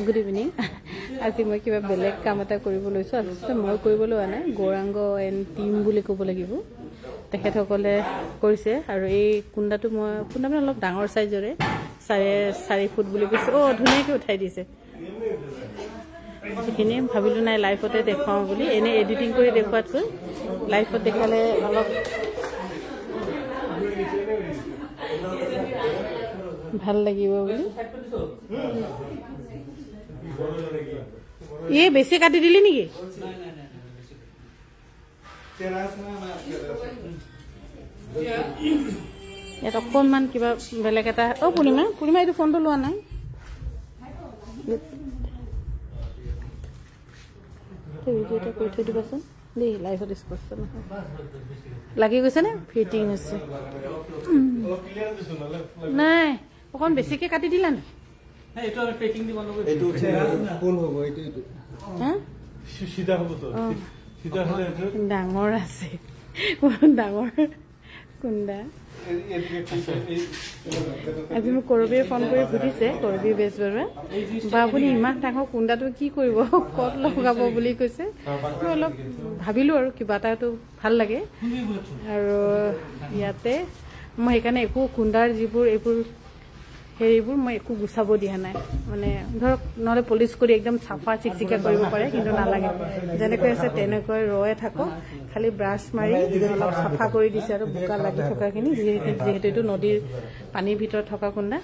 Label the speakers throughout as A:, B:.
A: Good evening. আজি মই কিবা বেলেগ কাম এটা কৰিব লৈছোঁ। আচলতে মই কৰিবলৈ হোৱা নাই, গৌৰাংগ এণ্ড টিম বুলি ক'ব লাগিব। তেখেতসকলে কৰিছে আৰু এই কুণ্ডাটো কুণ্ডা মানে অলপ ডাঙৰ চাইজৰে 4.5 ফুট বুলি কৈছে। ধুনীয়াকৈ উঠাই দিছে। সেইখিনি ভাবিলোঁ নাই লাইফতে দেখুৱাওঁ বুলি। এনেই এডিটিং কৰি দেখুৱাতকৈ লাইফত দেখালে অলপ ভাল লাগিব বুলি। এই বেছি কাটি দিলি নেকি? ইয়াত অকণমান কিবা বেলেগ এটা পূৰ্ণিমা এইটো ফোনটো লোৱা নাই। ভিডিঅ' এটা কৰি থৈ দিবাচোন দেই, লাইফত স্পষ্ট নহয়। লাগি গৈছেনে? ফিটিং হৈছে নাই? অকণ বেছিকৈ কাটি দিলা নাই? ডাঙৰ আছে, ডাঙৰ কুণ্ডা। আজি মোক কৰবীয়ে ফোন কৰি সুধিছে, কৰবী বেজবৰুৱাই, বা আপুনি ইমান ডাঙৰ কুণ্ডাটো কি কৰিব, ক'ত লগাব বুলি কৈছে। অলপ ভাবিলোঁ আৰু কিবা এটাতো ভাল লাগে আৰু ইয়াতে মই সেইকাৰণে একো কুণ্ডাৰ যিবোৰ হেৰিবোৰ মই একো গুচাব দিয়া নাই। মানে ধৰক নহ'লে পলিচ কৰি একদম চাফা চিকচিকীয়া কৰিব পাৰে, কিন্তু নালাগে। যেনেকৈ আছে তেনেকৈ ৰৈ থাকক, খালি ব্ৰাছ মাৰি অলপ চাফা কৰি দিছে আৰু বোকা লাগি থকাখিনি, যিহেতু এইটো নদীৰ পানীৰ ভিতৰত থকা কুণ্ডা।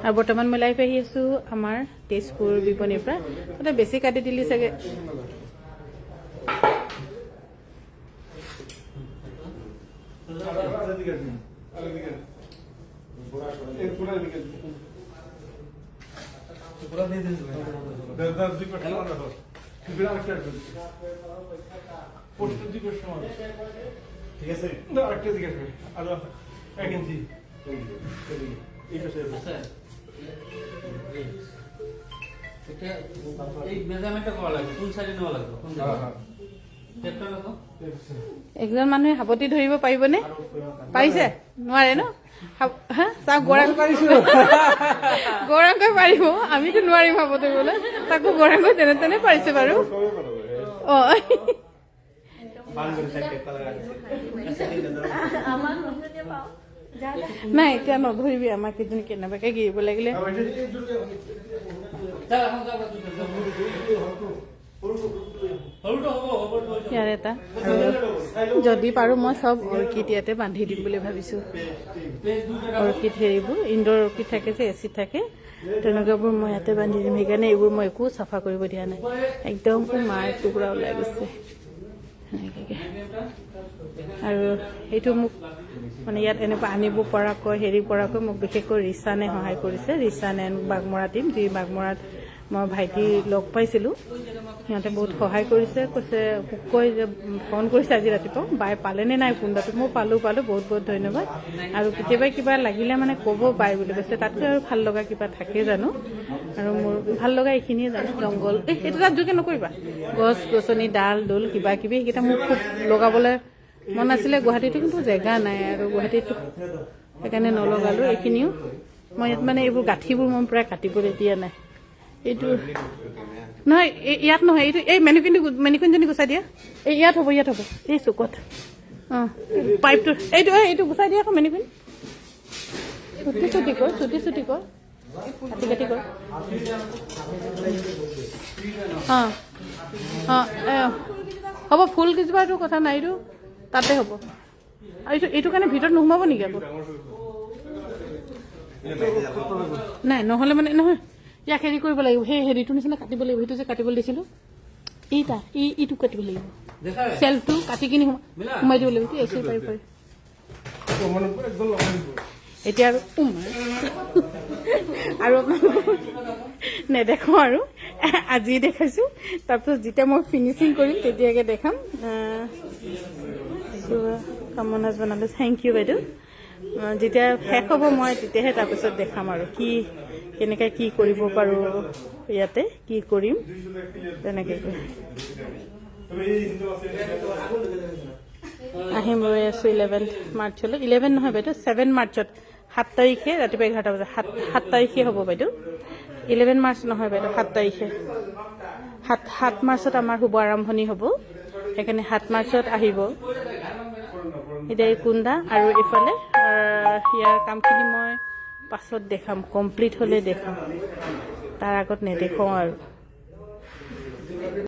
A: আৰু বৰ্তমান মই লাইভ আহি আছোঁ আমাৰ তেজপুৰ বিপণীৰ পৰা। তাতে বেছি কাটি দিলি চাগে। একজন মানুহে সাৱটি ধৰিব পাৰিবনে? পাৰিছে? নোৱাৰে ন? চাওক গৌৰাংগই পাৰিব, আমিতো নোৱাৰিম সাৱটিবলৈ। তাকো গৌৰাংগই যেনে তেনে পাৰিছে বাৰু। নাই এতিয়া নধৰিবি, আমাক কেইজনী কেনেবাকে গিৰিব লাগিলে। ইয়াৰ এটা যদি পাৰোঁ মই চব অৰ্কিড ইয়াতে বান্ধি দিম বুলি ভাবিছোঁ। অৰ্কিড হেৰিবোৰ ইনডোৰ অৰ্কিড থাকে যে, এচিড থাকে, তেনেকুৱাবোৰ মই ইয়াতে বান্ধি দিম। সেইকাৰণে এইবোৰ মই একো চাফা কৰিব দিয়া নাই। একদম মাৰ টুকুৰা ওলাই গৈছে সেনেকৈ। আৰু সেইটো মোক মানে ইয়াত এনেকুৱা আনিব পৰাকৈ মোক বিশেষকৈ ৰিচানে সহায় কৰিছে। ৰিচান এণ্ড বাগমৰা টিম, যি বাগমৰাত মই ভাইটি লগ পাইছিলোঁ, সিহঁতে বহুত সহায় কৰিছে। কৈ যে ফোন কৰিছে আজি ৰাতিপুৱা, বাই পালেনে নাই কুণ্ডাটো? মই পালোঁ, বহুত বহুত ধন্যবাদ। আৰু কেতিয়াবা কিবা লাগিলে মানে ক'ব বাই বুলি কৈছে। তাতকৈ আৰু ভাল লগা কিবা থাকে জানো? আৰু মোৰ ভাল লগা এইখিনিয়ে জানো, জংঘল এইটো তাত জোকে নকৰিবা, গছ গছনি ডাল ডোল কিবা কিবি, সেইকেইটা মোক খুব লগাবলৈ মন আছিলে। গুৱাহাটীতো কিন্তু জেগা নাই আৰু গুৱাহাটীত, সেইকাৰণে নলগালোঁ। এইখিনিও মই ইয়াত মানে এইবোৰ গাঁঠিবোৰ মই প্ৰায় কাটিবলৈ দিয়া নাই। এইটো নহয়, ইয়াত নহয়, এইটো এই মেনিকুইনজনী গুচাই দিয়া। ইয়াত হ'ব, এই চুকত। পাইপটো এইটো গুচাই দিয়া আকৌ। মেনিকুইন চুটি কৰ, কাটি কৰ। হ'ব, ফুল কেইজোপাটো কথা নাই, এইটো তাতে হ'ব। আৰু এইটো কাৰণে ভিতৰত নোসোমাব নেকি আকৌ? নাই, নহ'লে মানে নহয়, ইয়াক হেৰি কৰিব লাগিব, সেই হেৰিটোৰ নিচিনা কাটিব লাগিব। সেইটো যে কাটিবলৈ দিছিলোঁ, ইটো কাটিব লাগিব। চেল্ফটো কাটি কিনি সোমাই দিব লাগিব। এচি পাৰি এতিয়া আৰু নেদেখাওঁ আৰু আজি দেখাইছোঁ। তাৰপিছত যেতিয়া মই ফিনিচিং কৰিম তেতিয়াকে দেখাম। কামনাজ বনালে, থেংক ইউ বাইদেউ। যেতিয়া শেষ হ'ব মই তেতিয়াহে তাৰপিছত দেখাম আৰু কেনেকৈ কি কৰিব পাৰোঁ, ইয়াতে কি কৰিম তেনেকৈ। আহিম ৰৈ আছোঁ 11 মাৰ্চলৈ। 11 নহয় বাইদেউ, 7 মাৰ্চত 7 তাৰিখে ৰাতিপুৱা 11টা বজাত 7 তাৰিখে হ'ব বাইদেউ 11 মাৰ্চ নহয় বাইদেউ 7 তাৰিখে 7 মাৰ্চত আমাৰ শুভ আৰম্ভণি হ'ব সেইকাৰণে 7 মাৰ্চত আহিব এতিয়া এই কুন্দা আৰু এইফালে ইয়াৰ কামখিনি মই পাছত দেখাম কমপ্লিট হ'লে দেখাম তাৰ আগত নেদেখাওঁ আৰু